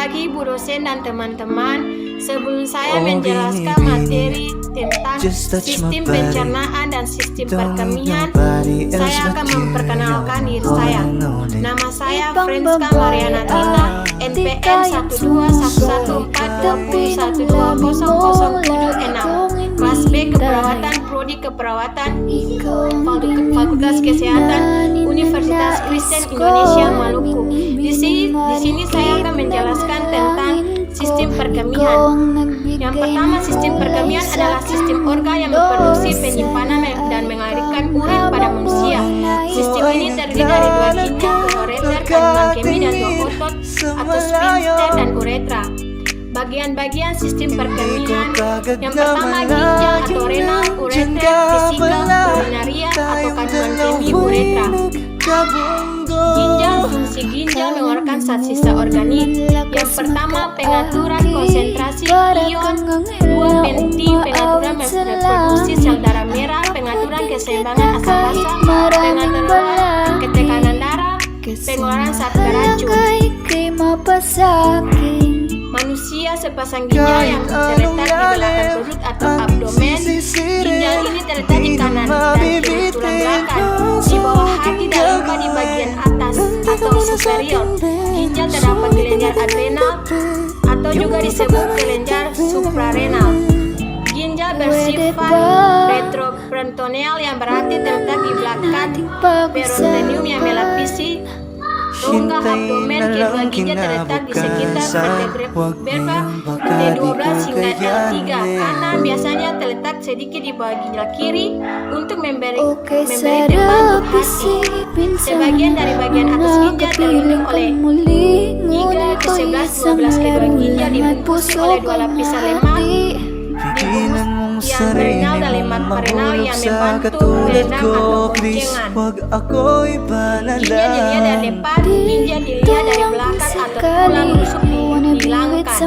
pagi Bu dosen dan teman-teman. Sebelum saya menjelaskan materi tentang sistem pencernaan dan sistem perkemihan, saya akan memperkenalkan diri saya. Nama saya Franska Mariana Tina, NPM 1211420120076, kelas B Keperawatan, Prodi Keperawatan, Fakultas Kesehatan, Universitas Kristen Indonesia Maluku. Di sini saya akan menjelaskan tentang sistem perkemihan. Yang pertama, sistem perkemihan adalah sistem organ yang memproduksi, penyimpanan, dan mengalirkan urin pada manusia. Sistem ini terdiri dari dua ginjal, ureter, kandungan kemih, dan dua otot atau sphincter dan uretra. Bagian-bagian sistem perkemihan. Yang pertama, ginjal atau renal, ureter, vesikel, urinaria atau kandungan kemih, uretra. Ginjal, fungsi ginjal mengeluarkan zat sisa organik. Yang pertama, pengaturan konsentrasi ion. Dua, pengaturan reproduksi sel darah merah, pengaturan keseimbangan asam basa, pengaturan ketekanan darah, pengeluaran zat beracun. Manusia sepasang ginjal yang terletak di belakang perut atau abdomen. Ginjal ini terletak di kanan dan kiri tulang belakang, di bawah hati dan limpa di bagian atas atau superior. Ginjal terdapat kelenjar adrenal atau juga disebut kelenjar suprarenal. Ginjal bersifat retroperitoneal yang berarti terletak di belakang peritoneum yang melapisi rongga abdomen. Kedua ginjal terletak di sekitar vertebra T12 hingga L3. Kanan biasanya terletak sedikit di bawah ginjal kiri untuk memberi tempat untuk hati. Sebagian dari bagian atas ginjal terlindung oleh iga ke-11, 12. Kedua ginjal dibungkus oleh dua lapisan lemak yang renal dan lemak parenal yang membantu meredam atau boncengan. Ginjal dilihat dari depan, ginjal dilihat dari belakang atau tulang rusuk dihilangkan.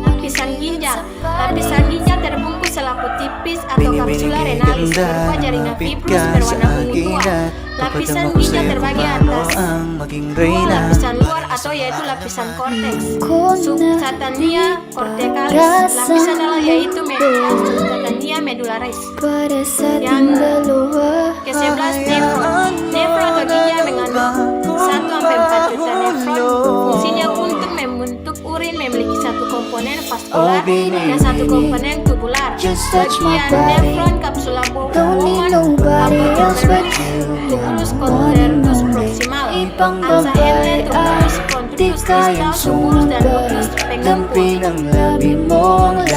Lapisan ginjal. Lapisan ginjal terbungkus selaput tipis atau kapsula renalis berupa jaringan fibrus berwarna ungu tua. Lapisan ginjal terbagi atas dua lapisan luar atau yaitu lapisan korteks subcutánea corticalis, lapisan dalam yaitu subcutánea medullaris. Yang ke-11, nefron. Nefron atau ginjal mengandung 1-4 juta nefron. Fungsinya untuk membentuk urin, memiliki satu komponen vaskular dan satu komponen tubular. Bagian nefron kapsula bowman tubulus concertus proximal, ansa enter tubulus contritus distal tubulus dan tubulus pengempus.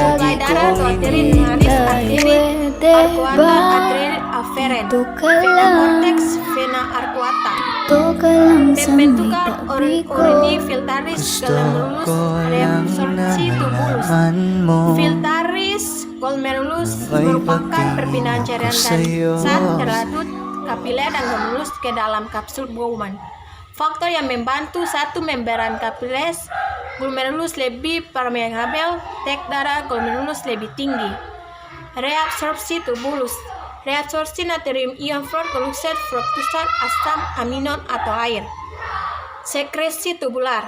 Suplai darah atau arteri arcuata, arteri afferent. Vena cortex, vena arcuata. Pembentukan urini filtaris, glomerulus, reabsorpsi tubulus. Filtaris glomerulus merupakan perpindahan cairan dan zat terlarut kapiler dan glomerulus ke dalam kapsul Bowman. Faktor yang membantu: satu, membran kapiles glomerulus lebih permeabel, tek darah glomerulus lebih tinggi. Reabsorpsi tubulus. Reabsorpsi natrium ion fluor, kolukset, fruktusat, asam aminon atau air. Sekresi tubular.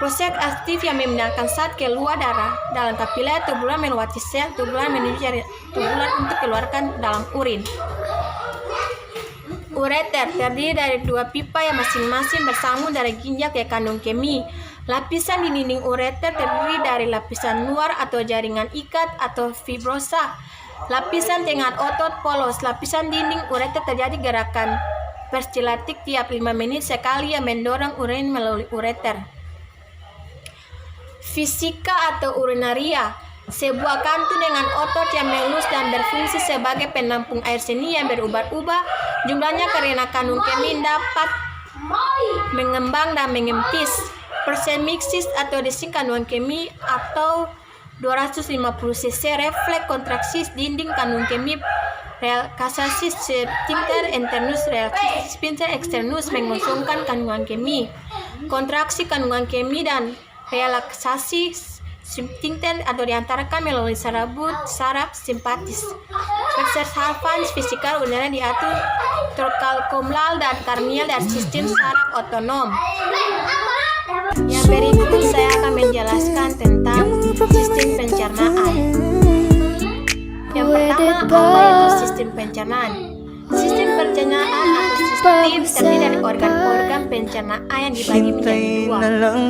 Proses aktif yang memindahkan zat keluar darah dalam kapiler tubular melewati sel tubular menuju jaringan tubular untuk keluarkan dalam urin. Ureter terdiri dari dua pipa yang masing-masing bersambung dari ginjal ke kandung kemih. Lapisan di dinding ureter terdiri dari lapisan luar atau jaringan ikat atau fibrosa. Lapisan tengah otot polos. Lapisan dinding ureter terjadi gerakan peristilatik tiap 5 menit sekali yang mendorong urin melalui ureter. Fisika atau urinaria. Sebuah kantung dengan otot yang melus dan berfungsi sebagai penampung air seni yang berubah-ubah jumlahnya karena kandung kemih dapat mengembang dan mengempis. Persemiksis atau desing kandungan kemih atau 250 cc refleks kontraksi dinding kandung kemih. Relaksasi sphincter internus, relaksasi sphincter externus mengosongkan kandungan kemih. Kontraksi kandungan kemih dan relaksasi sphincter atau diantarkan melalui saraf simpatis. Perservans fisikal urinaria diatur trochanterial dan karnial dari sistem saraf otonom. Yang berikut saya akan menjelaskan tentang sistem pencernaan. Yang pertama, apa itu sistem pencernaan? Sistem pencernaan atau sistem terdiri dari organ-organ pencernaan yang dibagi menjadi dua.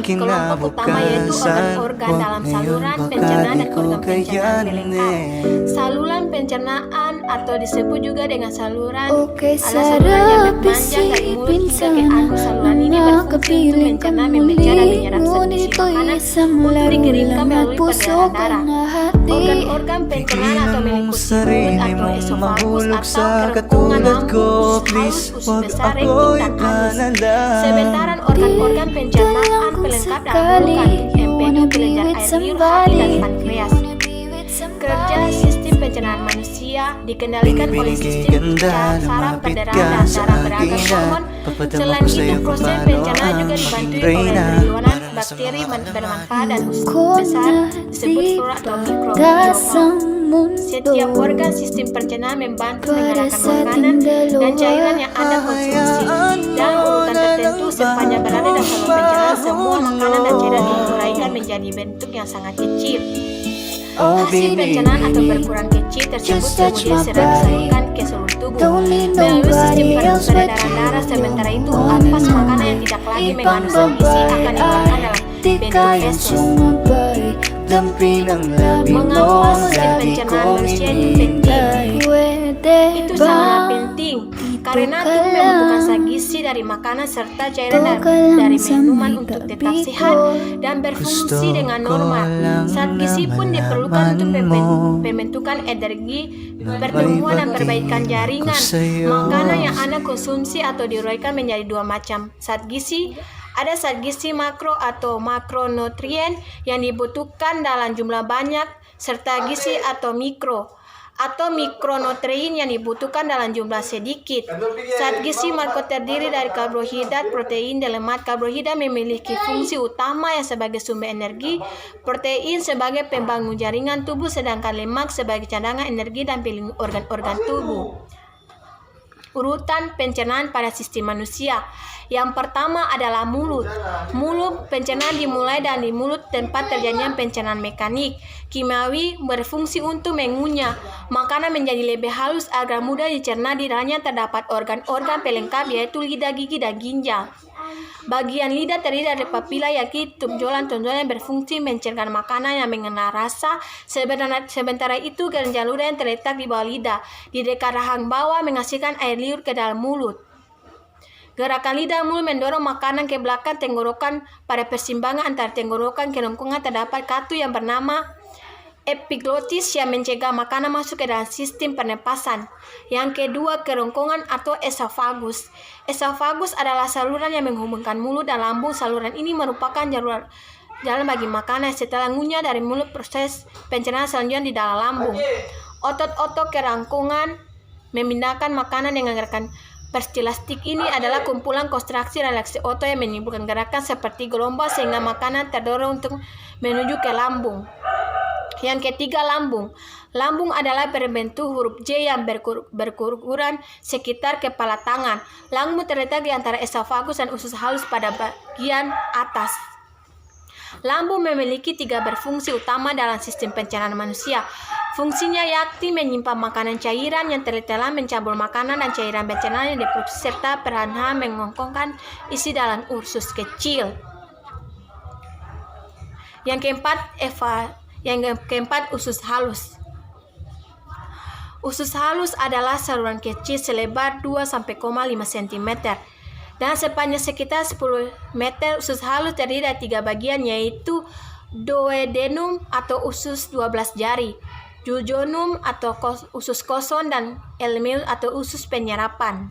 Kelompok utama yaitu organ-organ dalam saluran pencernaan dan organ pencernaan pelengkap. Saluran pencernaan atau disebut juga dengan saluran adalah saluran yang berpanjang dari mulut hingga ke anus. Saluran ini berfungsi untuk mencerna, memecah dan menyerap zat gizi makanan untuk dikirimkan melalui peredaran darah. Organ-organ pencernaan atau meliputi mulut atau esofagus atau kerongkongan lambung, usus halus, usus besar, rektum, dan anus. Sementara organ-organ pencernaan pelengkap dalam mulut kandung empedu, kelenjar air liur, hati, dan pankreas. Kerja sistem pencernaan manusia dikendalikan oleh sistem saraf perdarahan dan darah beragam hormon. Selain itu, proses pencernaan juga dibantu oleh triliunan bakteri bermanfaat dan usus besar disebut flora atau mikrobiota. Setiap organ sistem pencernaan membantu mengeluarkan makanan dan cairan yang Anda konsumsi. Dalam urutan tertentu, sepanjang berada dalam saluran pencernaan, semua makanan dan cairan diuraikan menjadi bentuk yang sangat kecil. Hasil pencernaan atau berkurang kecil tersebut kemudian serang disalurkan ke seluruh tubuh melalui sistem peredaran darah. Sementara itu, ampas makanan yang tidak lagi mengandung zat gizi akan dikeluarkan dalam bentuk feses. Mengapa sistem pencernaan manusia itu penting? Itu sangat penting karena tubuh membutuhkan zat gizi dari makanan serta cairan dari minuman untuk tetap sehat dan berfungsi dengan normal. Zat gizi pun diperlukan untuk pembentukan energi, pertumbuhan, dan perbaikan jaringan. Makanan yang Anda konsumsi atau diuraikan menjadi dua macam zat gizi. Ada zat gizi makro atau makronutrien yang dibutuhkan dalam jumlah banyak, serta gizi atau mikronutrien yang dibutuhkan dalam jumlah sedikit. Zat gizi makro terdiri dari karbohidrat, protein, dan lemak. Karbohidrat memiliki fungsi utama yang sebagai sumber energi, protein sebagai pembangun jaringan tubuh, sedangkan lemak sebagai cadangan energi dan pelindung organ-organ tubuh. Urutan pencernaan pada sistem manusia. Yang pertama adalah mulut. Mulut pencernaan dimulai dari mulut, tempat terjadinya pencernaan mekanik, kimiawi, berfungsi untuk mengunyah makanan menjadi lebih halus agar mudah dicerna. Di dalamnya terdapat organ-organ pelengkap yaitu lidah, gigi, dan ginjal. Bagian lidah terdiri dari papila yaitu tonjolan-tonjolan yang berfungsi mencerna makanan yang mengenal rasa. Sementara itu, kelenjar ludah yang terletak di bawah lidah di dekat rahang bawah menghasilkan air liur ke dalam mulut. Gerakan lidah mulut mendorong makanan ke belakang tenggorokan. Pada persimpangan antara tenggorokan ke kerongkongan terdapat katu yang bernama epiglotis yang mencegah makanan masuk ke dalam sistem pernapasan. Yang kedua, kerongkongan atau esofagus. Esofagus adalah saluran yang menghubungkan mulut dan lambung. Saluran ini merupakan jalan bagi makanan. Setelah ngunyah dari mulut, proses pencernaan selanjutnya di dalam lambung. Otot-otot kerongkongan memindahkan makanan dengan gerakan peristilastik. Ini adalah kumpulan kontraksi relaksi otot yang menimbulkan gerakan seperti gelombang sehingga makanan terdorong untuk menuju ke lambung. Yang ketiga, lambung. Lambung adalah berbentuk huruf J yang berukuran sekitar kepala tangan. Lambung terletak di antara esofagus dan usus halus pada bagian atas. Lambung memiliki 3 berfungsi utama dalam sistem pencernaan manusia. Fungsinya yakni menyimpan makanan cairan yang tertelan, mencampur makanan dan cairan pencernaan yang diproduksi, serta perlahan mengongkongkan isi dalam usus kecil. Yang keempat, usus halus. Usus halus adalah saluran kecil selebar 2-5 cm dan sepanjang sekitar 10 meter. Usus halus terdiri dari 3 bagian yaitu duodenum atau usus 12 jari, jejunum atau usus kosong, dan ileum atau usus penyerapan.